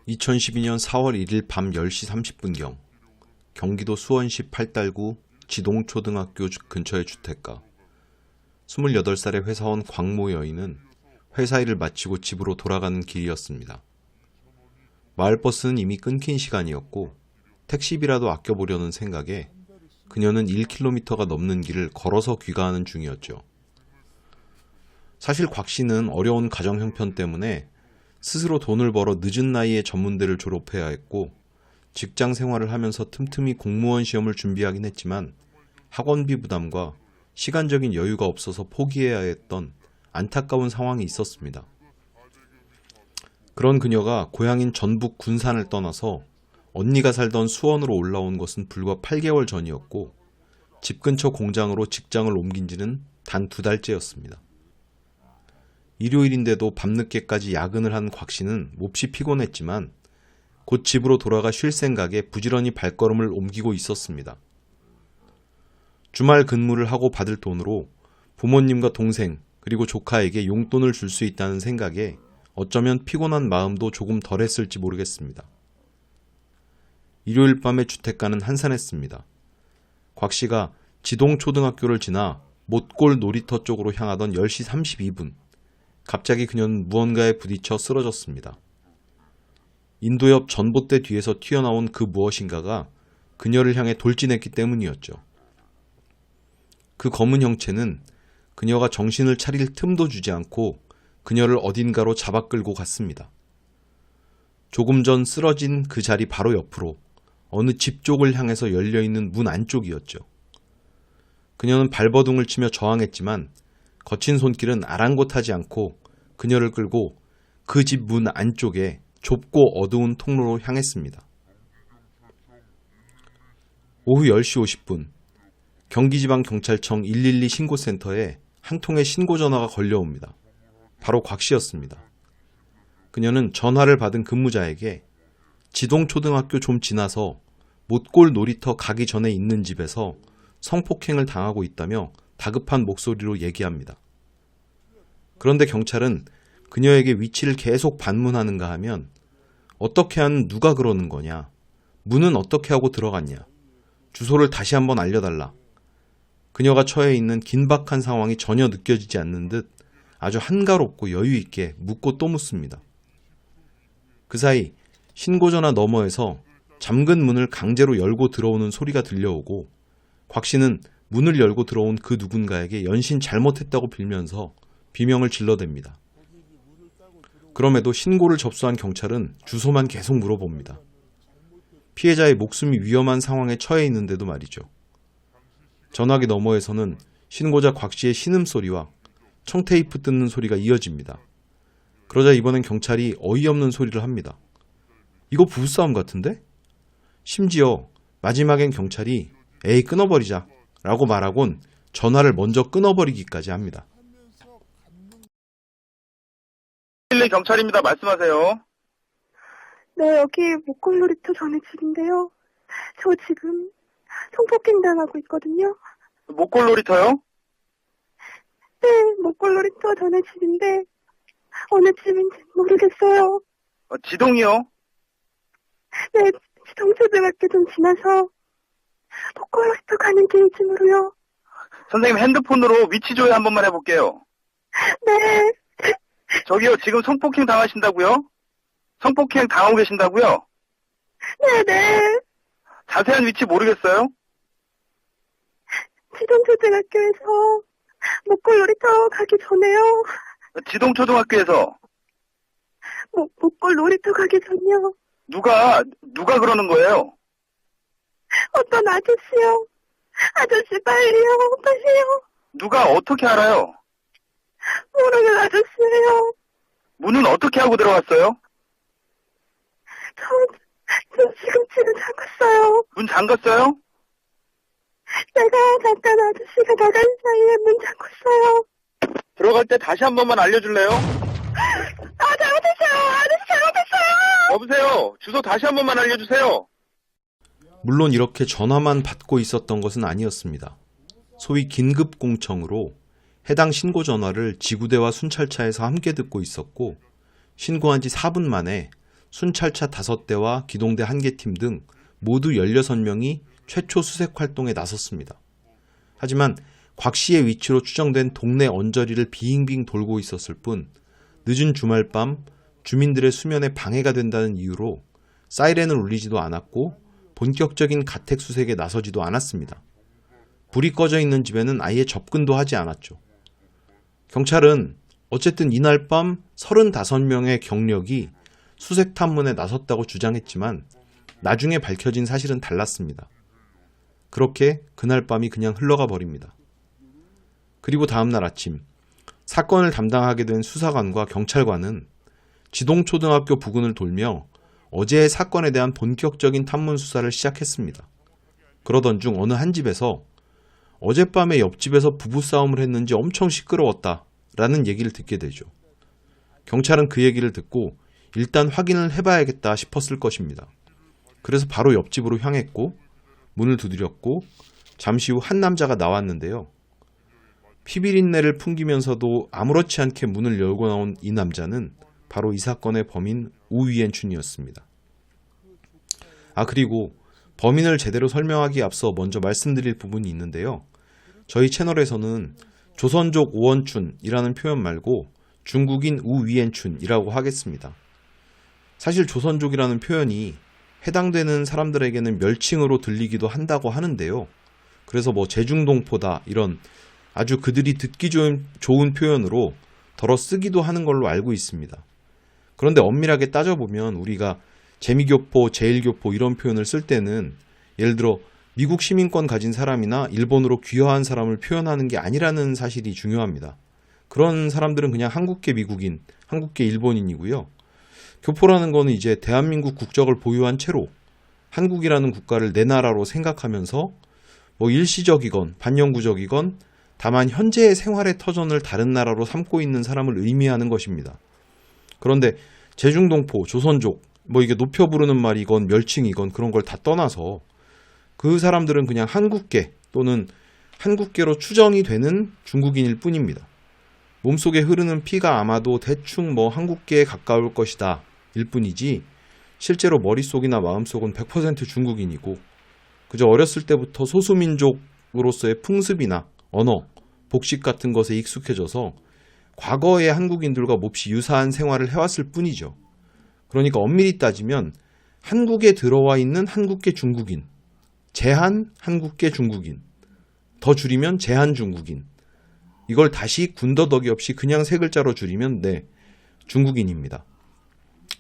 2012년 4월 1일 밤 10시 30분경 경기도 수원시 팔달구 지동초등학교 근처의 주택가 28살의 회사원 광모 여인은 회사 일을 마치고 집으로 돌아가는 길이었습니다. 마을버스는 이미 끊긴 시간이었고 택시비라도 아껴보려는 생각에 그녀는 1km가 넘는 길을 걸어서 귀가하는 중이었죠. 사실 곽 씨는 어려운 가정 형편 때문에 스스로 돈을 벌어 늦은 나이에 전문대를 졸업해야 했고 직장 생활을 하면서 틈틈이 공무원 시험을 준비하긴 했지만 학원비 부담과 시간적인 여유가 없어서 포기해야 했던 안타까운 상황이 있었습니다. 그런 그녀가 고향인 전북 군산을 떠나서 언니가 살던 수원으로 올라온 것은 불과 8개월 전이었고 집 근처 공장으로 직장을 옮긴 지는 단 2달째였습니다. 일요일인데도 밤늦게까지 야근을 한 곽 씨는 몹시 피곤했지만 곧 집으로 돌아가 쉴 생각에 부지런히 발걸음을 옮기고 있었습니다. 주말 근무를 하고 받을 돈으로 부모님과 동생 그리고 조카에게 용돈을 줄 수 있다는 생각에 어쩌면 피곤한 마음도 조금 덜했을지 모르겠습니다. 일요일 밤에 주택가는 한산했습니다. 곽 씨가 지동초등학교를 지나 못골 놀이터 쪽으로 향하던 10시 32분 갑자기 그녀는 무언가에 부딪혀 쓰러졌습니다. 인도 옆 전봇대 뒤에서 튀어나온 그 무엇인가가 그녀를 향해 돌진했기 때문이었죠. 그 검은 형체는 그녀가 정신을 차릴 틈도 주지 않고 그녀를 어딘가로 잡아 끌고 갔습니다. 조금 전 쓰러진 그 자리 바로 옆으로 어느 집 쪽을 향해서 열려있는 문 안쪽이었죠. 그녀는 발버둥을 치며 저항했지만 거친 손길은 아랑곳하지 않고 그녀를 끌고 그 집 문 안쪽에 좁고 어두운 통로로 향했습니다. 오후 10시 50분 경기지방경찰청 112 신고센터에 한 통의 신고전화가 걸려옵니다. 바로 곽 씨였습니다. 그녀는 전화를 받은 근무자에게 지동초등학교 좀 지나서 못골 놀이터 가기 전에 있는 집에서 성폭행을 당하고 있다며 다급한 목소리로 얘기합니다. 그런데 경찰은 그녀에게 위치를 계속 반문하는가 하면 어떻게 하는 누가 그러는 거냐, 문은 어떻게 하고 들어갔냐, 주소를 다시 한번 알려달라. 그녀가 처해 있는 긴박한 상황이 전혀 느껴지지 않는 듯 아주 한가롭고 여유있게 묻고 또 묻습니다. 그 사이 신고전화 너머에서 잠근 문을 강제로 열고 들어오는 소리가 들려오고 곽 씨는 문을 열고 들어온 그 누군가에게 연신 잘못했다고 빌면서 비명을 질러댑니다. 그럼에도 신고를 접수한 경찰은 주소만 계속 물어봅니다. 피해자의 목숨이 위험한 상황에 처해 있는데도 말이죠. 전화기 너머에서는 신고자 곽 씨의 신음소리와 청테이프 뜯는 소리가 이어집니다. 그러자 이번엔 경찰이 어이없는 소리를 합니다. 이거 부부싸움 같은데? 심지어 마지막엔 경찰이 에이 끊어버리자 라고 말하곤 전화를 먼저 끊어버리기까지 합니다. 112 경찰입니다. 말씀하세요. 네, 여기 목골놀이터 전에 집인데요. 저 지금 성폭행 당하고 있거든요. 목골놀이터요? 네, 목골놀이터 전에 집인데 어느 집인지 모르겠어요. 지동이요? 네, 지동초등학교 좀 지나서 목골놀이터 가는 길쯤으로요. 선생님 핸드폰으로 위치 조회 한 번만 해볼게요. 네, 저기요, 지금 성폭행 당하신다고요? 성폭행 당하고 계신다고요? 네네. 자세한 위치 모르겠어요? 지동초등학교에서 목골놀이터 가기 전에요. 지동초등학교에서 목골놀이터 가기 전요. 누가 그러는 거예요? 어떤 아저씨요. 아저씨 빨리요. 빨리요. 누가 어떻게 알아요? 모르는 아저씨예요. 문은 어떻게 하고 들어갔어요? 저 지금 잠갔어요. 문 잠갔어요? 내가 잠깐 아저씨가 나간 사이에 문 잠갔어요. 들어갈 때 다시 한 번만 알려줄래요? 잘못했어요. 아저씨 잘못했어요. 여보세요? 주소 다시 한 번만 알려주세요. 물론 이렇게 전화만 받고 있었던 것은 아니었습니다. 소위 긴급공청으로 해당 신고 전화를 지구대와 순찰차에서 함께 듣고 있었고 신고한 지 4분 만에 순찰차 5대와 기동대 1개 팀 등 모두 16명이 최초 수색 활동에 나섰습니다. 하지만 곽 씨의 위치로 추정된 동네 언저리를 빙빙 돌고 있었을 뿐 늦은 주말 밤 주민들의 수면에 방해가 된다는 이유로 사이렌을 울리지도 않았고 본격적인 가택 수색에 나서지도 않았습니다. 불이 꺼져 있는 집에는 아예 접근도 하지 않았죠. 경찰은 어쨌든 이날 밤 35명의 경력이 수색 탐문에 나섰다고 주장했지만 나중에 밝혀진 사실은 달랐습니다. 그렇게 그날 밤이 그냥 흘러가 버립니다. 그리고 다음날 아침 사건을 담당하게 된 수사관과 경찰관은 지동초등학교 부근을 돌며 어제의 사건에 대한 본격적인 탐문 수사를 시작했습니다. 그러던 중 어느 한 집에서 어젯밤에 옆집에서 부부싸움을 했는지 엄청 시끄러웠다라는 얘기를 듣게 되죠. 경찰은 그 얘기를 듣고 일단 확인을 해봐야겠다 싶었을 것입니다. 그래서 바로 옆집으로 향했고 문을 두드렸고 잠시 후 한 남자가 나왔는데요. 피비린내를 풍기면서도 아무렇지 않게 문을 열고 나온 이 남자는 바로 이 사건의 범인 우위엔춘이었습니다. 그리고 범인을 제대로 설명하기에 앞서 먼저 말씀드릴 부분이 있는데요. 저희 채널에서는 조선족 오원춘이라는 표현 말고 중국인 우위엔춘이라고 하겠습니다. 사실 조선족이라는 표현이 해당되는 사람들에게는 멸칭으로 들리기도 한다고 하는데요. 그래서 제중동포다 이런 아주 그들이 듣기 좋은 표현으로 덜어 쓰기도 하는 걸로 알고 있습니다. 그런데 엄밀하게 따져보면 우리가 재미교포, 제일교포 이런 표현을 쓸 때는 예를 들어 미국 시민권 가진 사람이나 일본으로 귀화한 사람을 표현하는 게 아니라는 사실이 중요합니다. 그런 사람들은 그냥 한국계 미국인, 한국계 일본인이고요. 교포라는 거는 이제 대한민국 국적을 보유한 채로 한국이라는 국가를 내 나라로 생각하면서 일시적이건 반영구적이건 다만 현재의 생활의 터전을 다른 나라로 삼고 있는 사람을 의미하는 것입니다. 그런데 제중동포, 조선족, 이게 높여 부르는 말이건 멸칭이건 그런 걸 다 떠나서 그 사람들은 그냥 한국계 또는 한국계로 추정이 되는 중국인일 뿐입니다. 몸속에 흐르는 피가 아마도 대충 한국계에 가까울 것이다 일 뿐이지 실제로 머릿속이나 마음속은 100% 중국인이고 그저 어렸을 때부터 소수민족으로서의 풍습이나 언어, 복식 같은 것에 익숙해져서 과거의 한국인들과 몹시 유사한 생활을 해왔을 뿐이죠. 그러니까 엄밀히 따지면 한국에 들어와 있는 한국계 중국인, 제한 한국계 중국인, 더 줄이면 제한 중국인, 이걸 다시 군더더기 없이 그냥 세 글자로 줄이면 중국인입니다.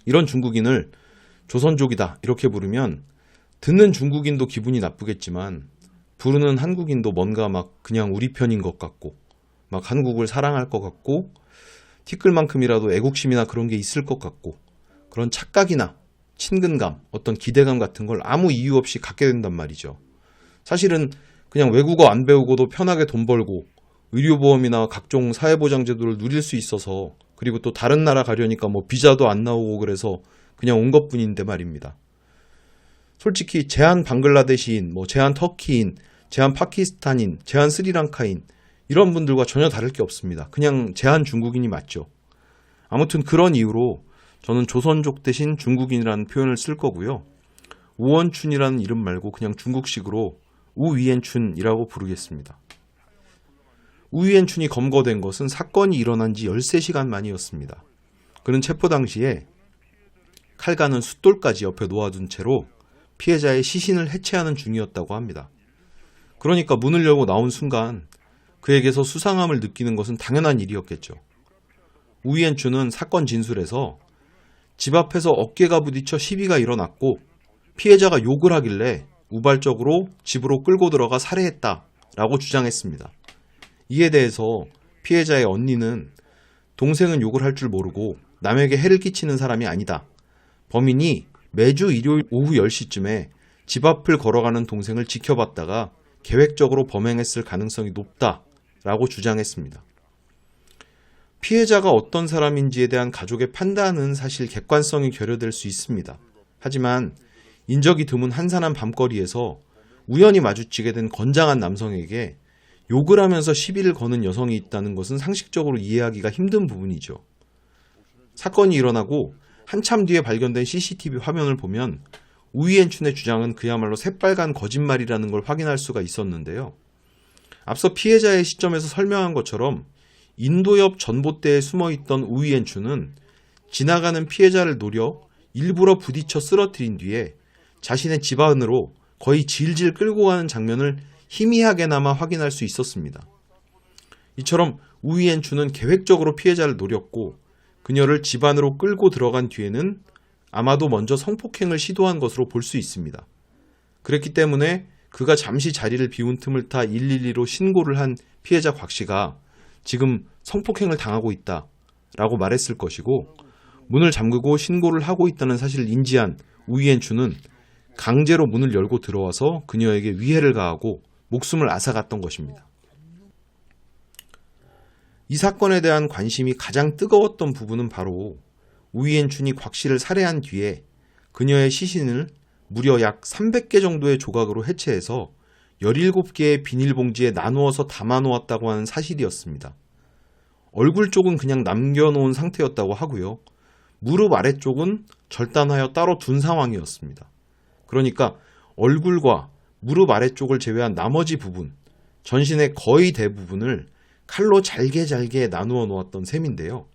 이런 중국인을 조선족이다 이렇게 부르면 듣는 중국인도 기분이 나쁘겠지만 부르는 한국인도 뭔가 그냥 우리 편인 것 같고 한국을 사랑할 것 같고 티끌만큼이라도 애국심이나 그런 게 있을 것 같고 그런 착각이나 친근감, 어떤 기대감 같은 걸 아무 이유 없이 갖게 된단 말이죠. 사실은 그냥 외국어 안 배우고도 편하게 돈 벌고 의료보험이나 각종 사회보장제도를 누릴 수 있어서 그리고 또 다른 나라 가려니까 비자도 안 나오고 그래서 그냥 온 것뿐인데 말입니다. 솔직히 제한 방글라데시인, 제한 터키인, 제한 파키스탄인, 제한 스리랑카인 이런 분들과 전혀 다를 게 없습니다. 그냥 제한 중국인이 맞죠. 아무튼 그런 이유로 저는 조선족 대신 중국인이라는 표현을 쓸 거고요. 우원춘이라는 이름 말고 그냥 중국식으로 우위엔춘이라고 부르겠습니다. 우위엔춘이 검거된 것은 사건이 일어난 지 13시간 만이었습니다. 그는 체포 당시에 칼과는 숫돌까지 옆에 놓아둔 채로 피해자의 시신을 해체하는 중이었다고 합니다. 그러니까 문을 열고 나온 순간 그에게서 수상함을 느끼는 것은 당연한 일이었겠죠. 우위엔춘은 사건 진술에서 집 앞에서 어깨가 부딪혀 시비가 일어났고 피해자가 욕을 하길래 우발적으로 집으로 끌고 들어가 살해했다라고 주장했습니다. 이에 대해서 피해자의 언니는 동생은 욕을 할 줄 모르고 남에게 해를 끼치는 사람이 아니다. 범인이 매주 일요일 오후 10시쯤에 집 앞을 걸어가는 동생을 지켜봤다가 계획적으로 범행했을 가능성이 높다라고 주장했습니다. 피해자가 어떤 사람인지에 대한 가족의 판단은 사실 객관성이 결여될 수 있습니다. 하지만 인적이 드문 한산한 밤거리에서 우연히 마주치게 된 건장한 남성에게 욕을 하면서 시비를 거는 여성이 있다는 것은 상식적으로 이해하기가 힘든 부분이죠. 사건이 일어나고 한참 뒤에 발견된 CCTV 화면을 보면 우이엔춘의 주장은 그야말로 새빨간 거짓말이라는 걸 확인할 수가 있었는데요. 앞서 피해자의 시점에서 설명한 것처럼 인도 옆 전봇대에 숨어있던 우이엔춘은 지나가는 피해자를 노려 일부러 부딪혀 쓰러뜨린 뒤에 자신의 집 안으로 거의 질질 끌고 가는 장면을 희미하게나마 확인할 수 있었습니다. 이처럼 우이엔춘은 계획적으로 피해자를 노렸고 그녀를 집 안으로 끌고 들어간 뒤에는 아마도 먼저 성폭행을 시도한 것으로 볼 수 있습니다. 그랬기 때문에 그가 잠시 자리를 비운 틈을 타 112로 신고를 한 피해자 곽 씨가 지금 성폭행을 당하고 있다라고 말했을 것이고 문을 잠그고 신고를 하고 있다는 사실을 인지한 우이엔춘은 강제로 문을 열고 들어와서 그녀에게 위해를 가하고 목숨을 앗아갔던 것입니다. 이 사건에 대한 관심이 가장 뜨거웠던 부분은 바로 우이엔춘이 곽 씨를 살해한 뒤에 그녀의 시신을 무려 약 300개 정도의 조각으로 해체해서 17개의 비닐봉지에 나누어서 담아놓았다고 하는 사실이었습니다. 얼굴 쪽은 그냥 남겨놓은 상태였다고 하고요. 무릎 아래쪽은 절단하여 따로 둔 상황이었습니다. 그러니까 얼굴과 무릎 아래쪽을 제외한 나머지 부분, 전신의 거의 대부분을 칼로 잘게 나누어 놓았던 셈인데요.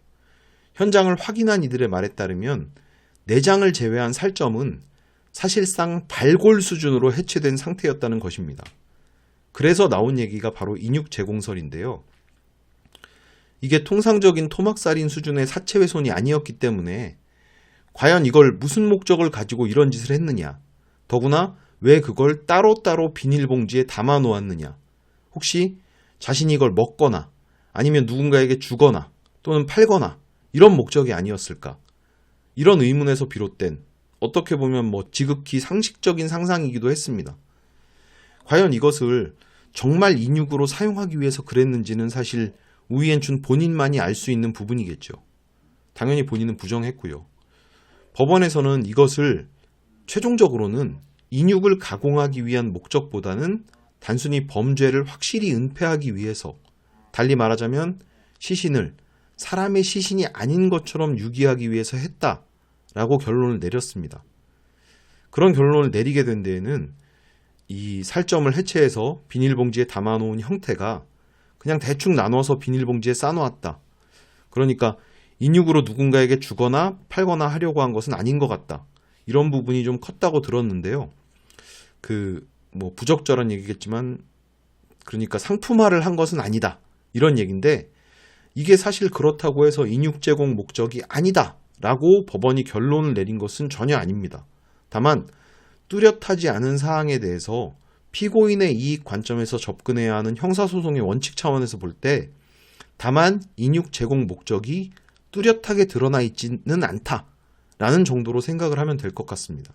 현장을 확인한 이들의 말에 따르면 내장을 제외한 살점은 사실상 발골 수준으로 해체된 상태였다는 것입니다. 그래서 나온 얘기가 바로 인육 제공설인데요. 이게 통상적인 토막살인 수준의 사체 훼손이 아니었기 때문에 과연 이걸 무슨 목적을 가지고 이런 짓을 했느냐, 더구나 왜 그걸 따로따로 비닐봉지에 담아 놓았느냐, 혹시 자신이 이걸 먹거나 아니면 누군가에게 주거나 또는 팔거나 이런 목적이 아니었을까? 이런 의문에서 비롯된 어떻게 보면 지극히 상식적인 상상이기도 했습니다. 과연 이것을 정말 인육으로 사용하기 위해서 그랬는지는 사실 우이엔춘 본인만이 알 수 있는 부분이겠죠. 당연히 본인은 부정했고요. 법원에서는 이것을 최종적으로는 인육을 가공하기 위한 목적보다는 단순히 범죄를 확실히 은폐하기 위해서, 달리 말하자면 시신을 사람의 시신이 아닌 것처럼 유기하기 위해서 했다라고 결론을 내렸습니다. 그런 결론을 내리게 된 데에는 이 살점을 해체해서 비닐봉지에 담아놓은 형태가 그냥 대충 나눠서 비닐봉지에 싸놓았다. 그러니까 인육으로 누군가에게 주거나 팔거나 하려고 한 것은 아닌 것 같다. 이런 부분이 좀 컸다고 들었는데요. 부적절한 얘기겠지만 그러니까 상품화를 한 것은 아니다. 이런 얘기인데 이게 사실 그렇다고 해서 인육 제공 목적이 아니다 라고 법원이 결론을 내린 것은 전혀 아닙니다. 다만 뚜렷하지 않은 사항에 대해서 피고인의 이익 관점에서 접근해야 하는 형사소송의 원칙 차원에서 볼 때 다만 인육 제공 목적이 뚜렷하게 드러나 있지는 않다라는 정도로 생각을 하면 될 것 같습니다.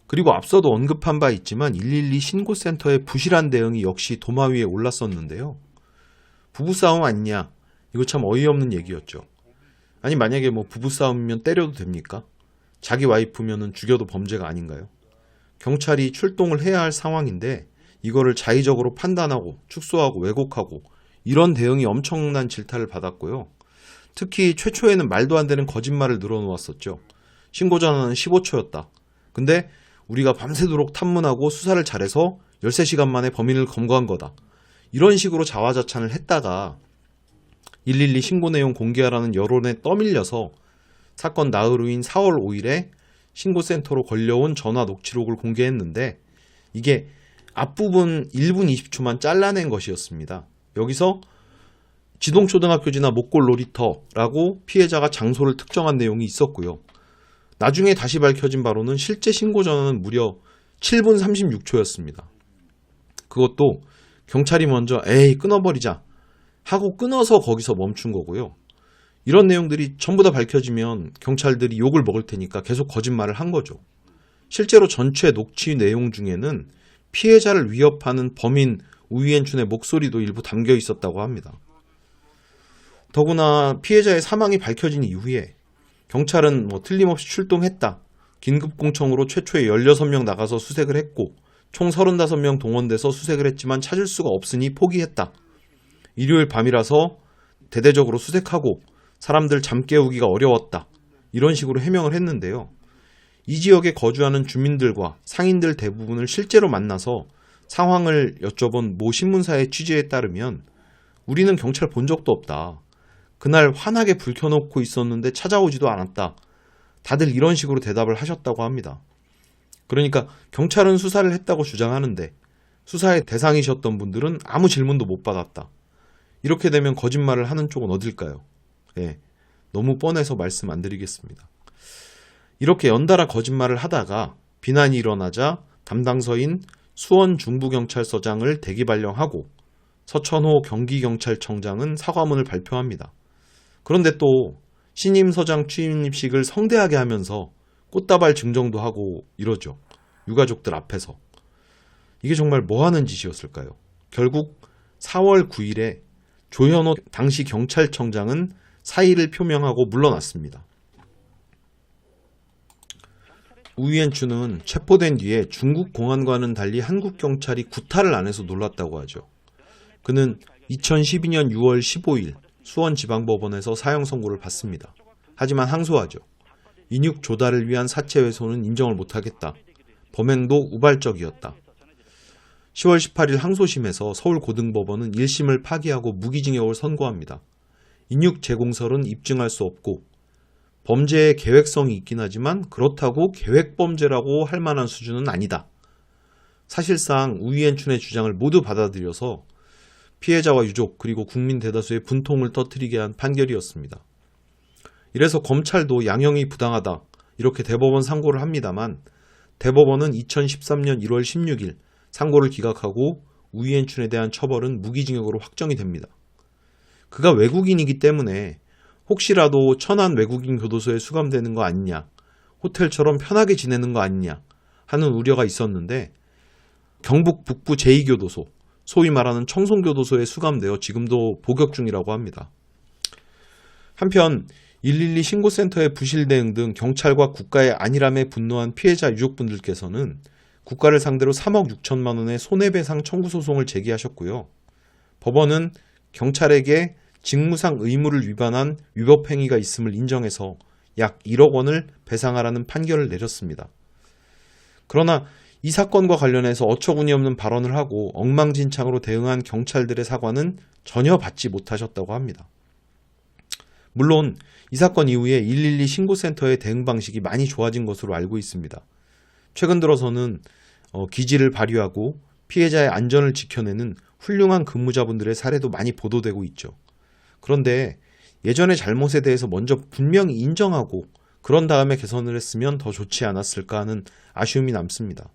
그리고 앞서도 언급한 바 있지만 112 신고센터의 부실한 대응이 역시 도마 위에 올랐었는데요. 부부싸움 아니냐? 이거 참 어이없는 얘기였죠. 아니 만약에 부부싸움이면 때려도 됩니까? 자기 와이프면은 죽여도 범죄가 아닌가요? 경찰이 출동을 해야 할 상황인데 이거를 자의적으로 판단하고 축소하고 왜곡하고 이런 대응이 엄청난 질타를 받았고요. 특히 최초에는 말도 안 되는 거짓말을 늘어놓았었죠. 신고 전화는 15초였다. 근데 우리가 밤새도록 탐문하고 수사를 잘해서 13시간 만에 범인을 검거한 거다. 이런 식으로 자화자찬을 했다가 112 신고 내용 공개하라는 여론에 떠밀려서 사건 나흘 후인 4월 5일에 신고센터로 걸려온 전화 녹취록을 공개했는데 이게 앞부분 1분 20초만 잘라낸 것이었습니다. 여기서 지동초등학교 지나 목골 놀이터라고 피해자가 장소를 특정한 내용이 있었고요. 나중에 다시 밝혀진 바로는 실제 신고 전화는 무려 7분 36초였습니다. 그것도 경찰이 먼저 에이 끊어버리자 하고 끊어서 거기서 멈춘 거고요. 이런 내용들이 전부 다 밝혀지면 경찰들이 욕을 먹을 테니까 계속 거짓말을 한 거죠. 실제로 전체 녹취 내용 중에는 피해자를 위협하는 범인 우이엔춘의 목소리도 일부 담겨 있었다고 합니다. 더구나 피해자의 사망이 밝혀진 이후에 경찰은 틀림없이 출동했다. 긴급공청으로 최초에 16명 나가서 수색을 했고 총 35명 동원돼서 수색을 했지만 찾을 수가 없으니 포기했다. 일요일 밤이라서 대대적으로 수색하고 사람들 잠 깨우기가 어려웠다. 이런 식으로 해명을 했는데요. 이 지역에 거주하는 주민들과 상인들 대부분을 실제로 만나서 상황을 여쭤본 모 신문사의 취재에 따르면 우리는 경찰 본 적도 없다. 그날 환하게 불 켜놓고 있었는데 찾아오지도 않았다. 다들 이런 식으로 대답을 하셨다고 합니다. 그러니까 경찰은 수사를 했다고 주장하는데 수사의 대상이셨던 분들은 아무 질문도 못 받았다. 이렇게 되면 거짓말을 하는 쪽은 어딜까요? 예, 너무 뻔해서 말씀 안 드리겠습니다. 이렇게 연달아 거짓말을 하다가 비난이 일어나자 담당서인 수원 중부경찰서장을 대기 발령하고 서천호 경기경찰청장은 사과문을 발표합니다. 그런데 또 신임 서장 취임식을 성대하게 하면서 꽃다발 증정도 하고 이러죠. 유가족들 앞에서. 이게 정말 뭐 하는 짓이었을까요? 결국 4월 9일에 조현호 당시 경찰청장은 사의를 표명하고 물러났습니다. 우이엔춘은 체포된 뒤에 중국 공안과는 달리 한국 경찰이 구타를 안 해서 놀랐다고 하죠. 그는 2012년 6월 15일 수원지방법원에서 사형 선고를 받습니다. 하지만 항소하죠. 인육 조달을 위한 사체훼손은 인정을 못하겠다. 범행도 우발적이었다. 10월 18일 항소심에서 서울고등법원은 1심을 파기하고 무기징역을 선고합니다. 인육 제공설은 입증할 수 없고 범죄의 계획성이 있긴 하지만 그렇다고 계획범죄라고 할 만한 수준은 아니다. 사실상 우이엔춘의 주장을 모두 받아들여서 피해자와 유족 그리고 국민 대다수의 분통을 터뜨리게 한 판결이었습니다. 이래서 검찰도 양형이 부당하다 이렇게 대법원 상고를 합니다만 대법원은 2013년 1월 16일 상고를 기각하고 우이엔춘에 대한 처벌은 무기징역으로 확정이 됩니다. 그가 외국인이기 때문에 혹시라도 천안 외국인 교도소에 수감되는 거 아니냐, 호텔처럼 편하게 지내는 거 아니냐 하는 우려가 있었는데 경북 북부 제2교도소, 소위 말하는 청송교도소에 수감되어 지금도 복역 중이라고 합니다. 한편 112 신고센터의 부실 대응 등 경찰과 국가의 안일함에 분노한 피해자 유족분들께서는 국가를 상대로 3억 6천만 원의 손해배상 청구 소송을 제기하셨고요. 법원은 경찰에게 직무상 의무를 위반한 위법 행위가 있음을 인정해서 약 1억 원을 배상하라는 판결을 내렸습니다. 그러나 이 사건과 관련해서 어처구니 없는 발언을 하고 엉망진창으로 대응한 경찰들의 사과는 전혀 받지 못하셨다고 합니다. 물론 이 사건 이후에 112 신고센터의 대응 방식이 많이 좋아진 것으로 알고 있습니다. 최근 들어서는 기지를 발휘하고 피해자의 안전을 지켜내는 훌륭한 근무자분들의 사례도 많이 보도되고 있죠. 그런데 예전의 잘못에 대해서 먼저 분명히 인정하고 그런 다음에 개선을 했으면 더 좋지 않았을까 하는 아쉬움이 남습니다.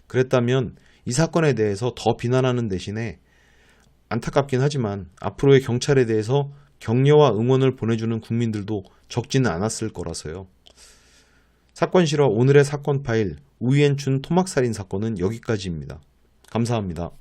그랬다면 이 사건에 대해서 더 비난하는 대신에 안타깝긴 하지만 앞으로의 경찰에 대해서 격려와 응원을 보내주는 국민들도 적지는 않았을 거라서요. 사건 실화 오늘의 사건 파일 우이엔춘 토막살인 사건은 여기까지입니다. 감사합니다.